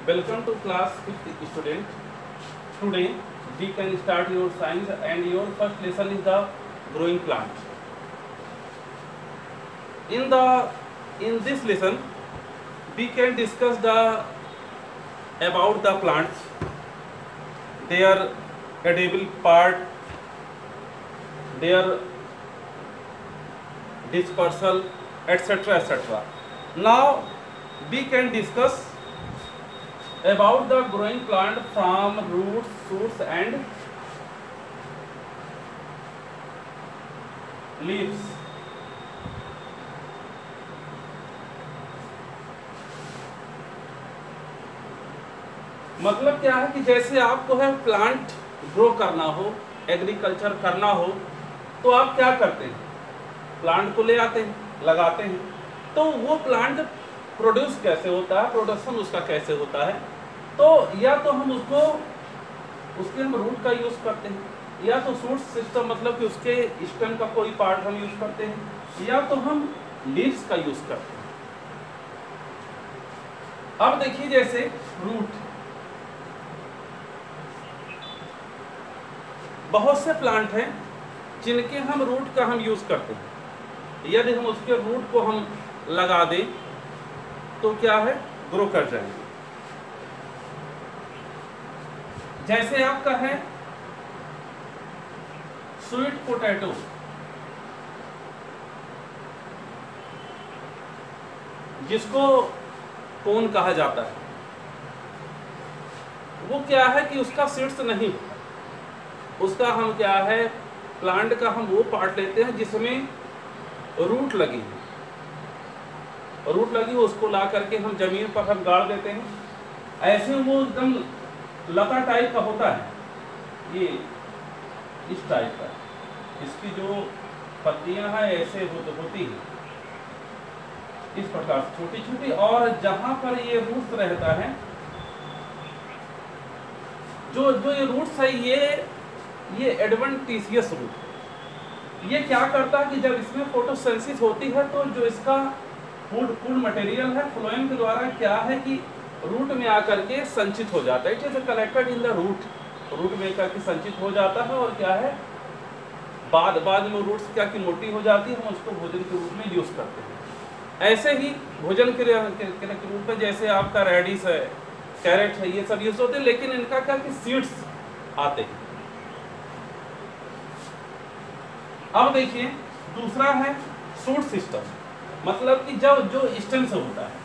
Welcome to class 5th student. Today we can start your science and your first lesson is the growing plant. In this lesson we can discuss about the plants, their edible part, their dispersal, etc. etc. Now we can discuss about the growing plant from roots, shoots and leaves. मतलब क्या है कि जैसे आपको है plant grow करना हो, agriculture करना हो, तो आप क्या करते हैं, प्लांट को ले आते हैं, लगाते हैं। तो वो प्लांट प्रोड्यूस कैसे होता है, प्रोडक्शन उसका कैसे होता है, तो या तो हम उसके हम रूट का यूज करते हैं, या तो शूट सिस्टम मतलब कि उसके स्टेम का कोई पार्ट हम यूज करते हैं, या तो हम लीव्स का यूज करते हैं। अब देखिए जैसे रूट, बहुत से प्लांट हैं जिनके हम रूट का हम यूज करते हैं। यदि हम उसके रूट को हम लगा दें तो क्या है, ग्रो कर जाएंगे। जैसे आपका है स्वीट पोटैटो, जिसको कोन कहा जाता है, वो क्या है कि उसका सीड्स नहीं, उसका हम क्या है, प्लांट का हम वो पार्ट लेते हैं जिसमें रूट लगी है, रूट लगी हो, उसको ला करके हम जमीन पर हम गाड़ देते हैं। ऐसे वो एकदम लता टाइप का होता है, ये इस टाइप का, इसकी जो पत्तियां हैं ऐसे होती है इस प्रकार से छोटी छोटी, और जहां पर ये रूट्स रहता है, जो ये रूट्स है, ये एडवेंटिशियस रूट, ये क्या करता है कि जब इसमें फोटोसिंथेसिस होती है तो जो इसका फूड मटेरियल है फ्लोएम के द्वारा क्या है कि रूट में आकर के संचित हो जाता है। It is collected in the root में करके संचित हो जाता है, और क्या है बाद में रूट्स क्या की मोटी हो जाती है, हम उसको भोजन के रूप में यूज करते हैं। ऐसे ही भोजन के रूप में जैसे आपका रेडिश है, कैरेट है, ये सब यूज होते हैं, लेकिन इनका क्या कि सीड्स आते हैं। अब देखिए दूसरा है शूट सिस्टम, मतलब कि जब जो स्टेम से होता है,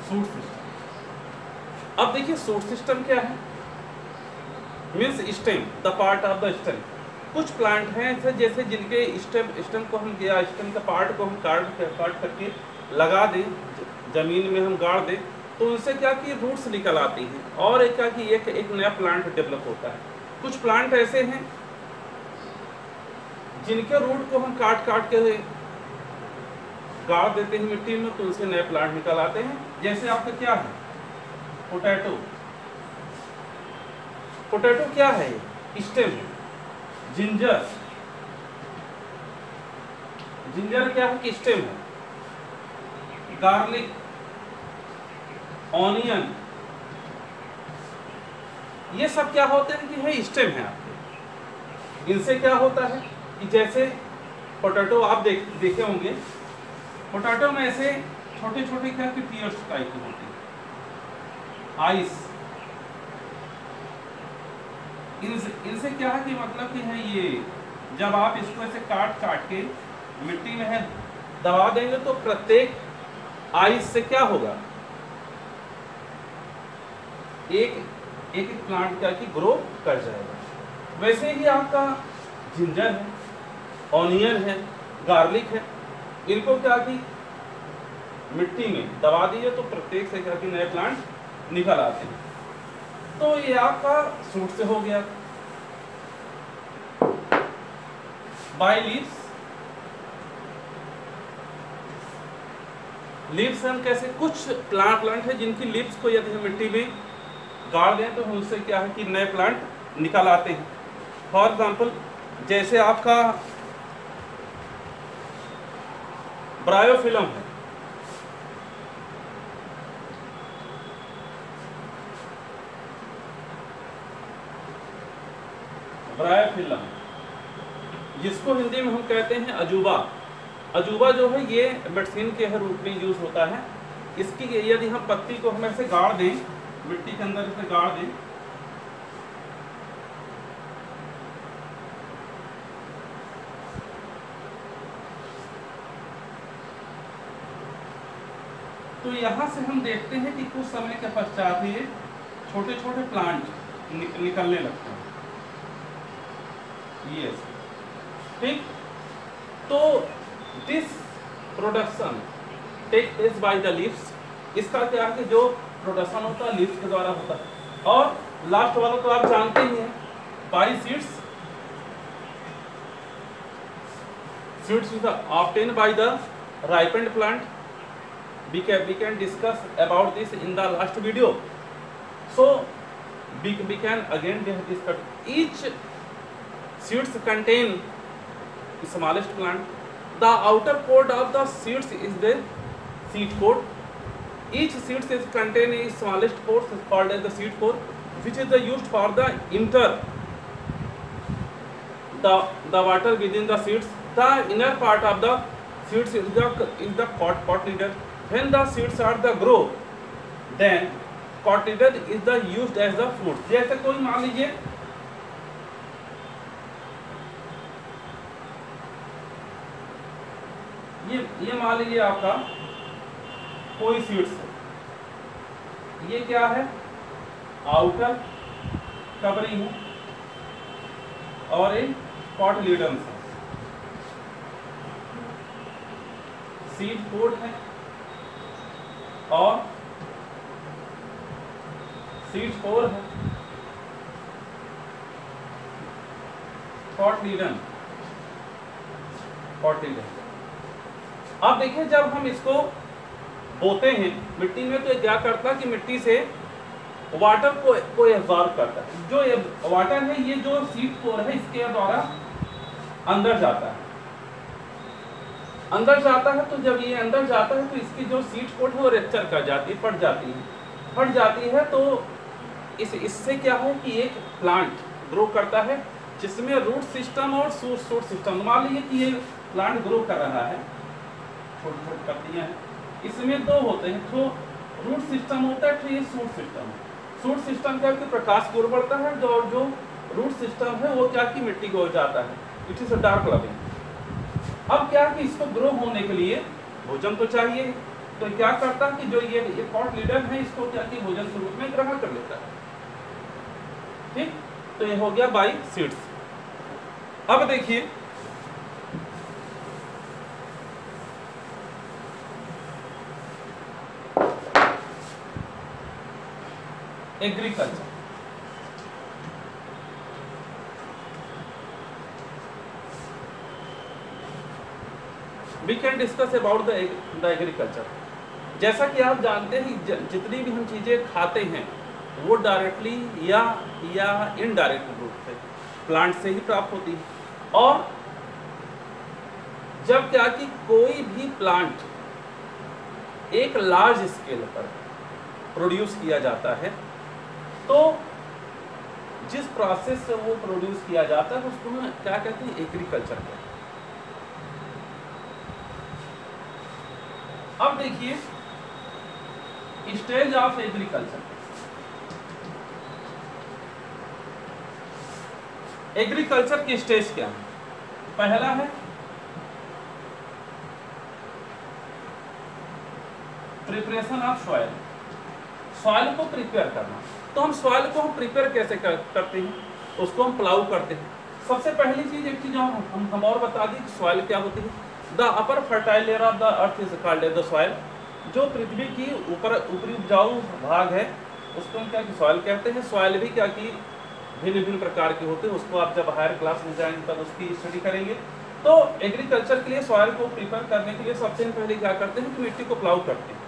शूट सिस्टम। अब देखिए शूट सिस्टम क्या है, means stem, the part of the stem. कुछ प्लांट हैं ऐसे जैसे जिनके स्टेम को हम या स्टेम का पार्ट को हम काट करके लगा दें, जमीन में हम गाड़ दें, तो उनसे क्या कि रूट्स निकल आती हैं, और एक क्या कि एक नया प्लांट डेवलप होता है। कुछ प्लांट ऐसे हैं जिनके रूट को हम काट के गाड़ देते हैं मिट्टी में, तो उनसे नए प्लांट निकल आते हैं। जैसे आपका क्या है पोटैटो, पोटैटो क्या है, स्टेम है। जिंजर क्या है कि स्टेम है। गार्लिक, ऑनियन, ये सब क्या होते हैं कि है स्टेम है आपके। इनसे क्या होता है कि जैसे पोटैटो आप देखे होंगे, पोटैटो में ऐसे छोटे छोटे क्या कि टीयर्स टाइप के होते हैं, आइस। इनसे क्या है कि मतलब कि है ये, जब आप इसको ऐसे काट के मिट्टी में है दबा देंगे तो प्रत्येक आइस से क्या होगा, एक प्लांट क्या कि ग्रो कर जाएगा। वैसे ही आपका जिंजर है, ऑनियन है, गार्लिक है, इनको क्या कि मिट्टी में दबा दीजिए तो प्रत्येक से क्या कि नए प्लांट निकल आते हैं। तो ये आपका शूट से हो गया। बाय लीव्स हम कैसे, कुछ प्लांट है जिनकी लीव्स को यदि हम मिट्टी में गाड़ दें तो उनसे क्या है कि नए प्लांट निकल आते हैं। फॉर एग्जाम्पल जैसे आपका ब्रायोफिल्म है। ब्रायोफिल्म, जिसको हिंदी में हम कहते हैं अजूबा। अजूबा जो है ये मेडिसिन के रूप में यूज होता है। इसकी यदि हम पत्ती को हम ऐसे गाड़ दें, मिट्टी के अंदर इसे गाड़ दें, तो यहाँ से हम देखते हैं कि कुछ समय के पश्चात ये छोटे छोटे प्लांट निकलने लगते हैं। ये ठीक, तो this production take place by the leaves. इसका क्या है कि जो प्रोडक्शन होता है लीव्स के द्वारा होता है। और लास्ट वाला तो आप जानते ही हैं, by seeds. Seeds is obtain by the ripened plant. We can discuss about this in the last video. So we can again discuss. Each seeds contain smallest plant. The outer coat of the seeds is the seed coat. Each seeds is contain a smallest pore called as the seed core, which is used for the enter the water within the seeds. The inner part of the seeds is the cotyledon. When the seeds are the grow, then cotyledon is the used as the fruit. जैसे कोई मान लीजिए ये मान लीजिए आपका कोई seeds है, ये क्या है, आउटर कवरिंग है और एक कॉटलीडन है, सीड कोड है और सीड कोर है, कॉटलीडन। अब देखिए जब हम इसको बोते हैं मिट्टी में तो क्या करता है कि मिट्टी से वाटर को एब्जॉर्ब करता है। जो वाटर है ये जो सीड कोर है इसके द्वारा अंदर जाता है। अंदर जाता है तो जब ये अंदर जाता है तो इसकी जो सीड कोट है वो रेक्चर कर जाती है, फट जाती है। तो इससे क्या है कि एक प्लांट ग्रो करता है जिसमें रूट सिस्टम और शूट सिस्टम। मान लीजिए कि ये प्लांट ग्रो कर रहा है, छोटी छोटी पत्तियां हैं, इसमें दो होते हैं, तो रूट सिस्टम होता है, तो ये शूट सिस्टम है। शूट सिस्टम क्या कि प्रकाश की ओर बढ़ता है, जो रूट सिस्टम है वो क्या कि मिट्टी की ओर जाता है, इट इज डार्क लविंग। अब क्या कि इसको ग्रो होने के लिए भोजन तो चाहिए, तो क्या करता है कि जो ये कॉटलीडन है इसको क्या कि भोजन के रूप में ग्रहण कर लेता है। ठीक, तो ये हो गया बाय सीड्स। अब देखिए agriculture. We can discuss about the agriculture। जैसा कि आप जानते हैं जितनी भी हम चीज़ें खाते हैं वो डायरेक्टली या इनडायरेक्ट रूप से प्लांट से ही प्राप्त होती है। और जब क्या कि कोई भी प्लांट एक लार्ज स्केल पर प्रोड्यूस किया जाता है तो जिस प्रोसेस से वो प्रोड्यूस किया जाता है उसको हम क्या कहते हैं, एग्रीकल्चर कहते हैं। अब देखिए स्टेज ऑफ एग्रीकल्चर। एग्रीकल्चर की स्टेज क्या है? पहला है प्रिपरेशन ऑफ सॉइल, सॉइल को प्रिपेयर करना। तो हम सॉइल को हम प्रिपेयर कैसे करते हैं, उसको हम प्लाउ करते हैं। सबसे पहली चीज एक चीज हम और बता दी, सॉइल क्या होती है। The upper fertile layer of the earth is called as the soil. जो पृथ्वी की ऊपरी उपजाऊ भाग है उसको हम क्या कि सॉइल कहते हैं। सॉइल भी क्या कि भिन्न भिन्न प्रकार के होते हैं, उसको आप जब हायर क्लास में जाएंगे तब उसकी स्टडी करेंगे। तो एग्रीकल्चर के लिए सॉइल को प्रिपेयर करने के लिए सबसे पहले क्या करते हैं कि मिट्टी को प्लाउ करते हैं,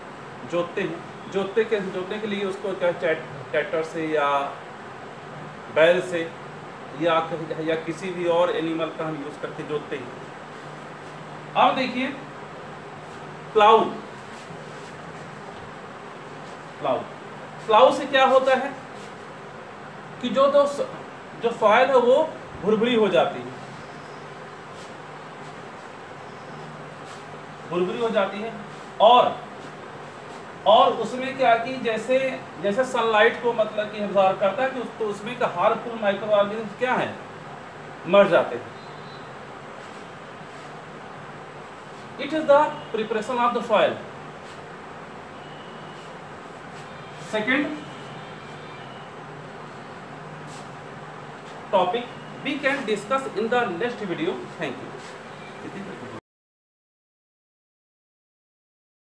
जोतते हैं। जोतने के लिए उसको क्या ट्रैक्टर से या बैल से या किसी भी और एनिमल का हम यूज करके जोतते हैं। अब देखिए प्लाउ। प्लाउ प्लाउ से क्या होता है कि जो सॉइल है वो भुरभुरी हो जाती है, भुरभुरी हो जाती है। और उसमें क्या कि जैसे जैसे सनलाइट को मतलब कि एब्जॉर्ब करता है कि उसको उसमें का हार्मफुल माइक्रो ऑर्गेनिज्म क्या है, मर जाते हैं। It is the preparation of the soil. Second topic we can discuss in the next video. Thank you.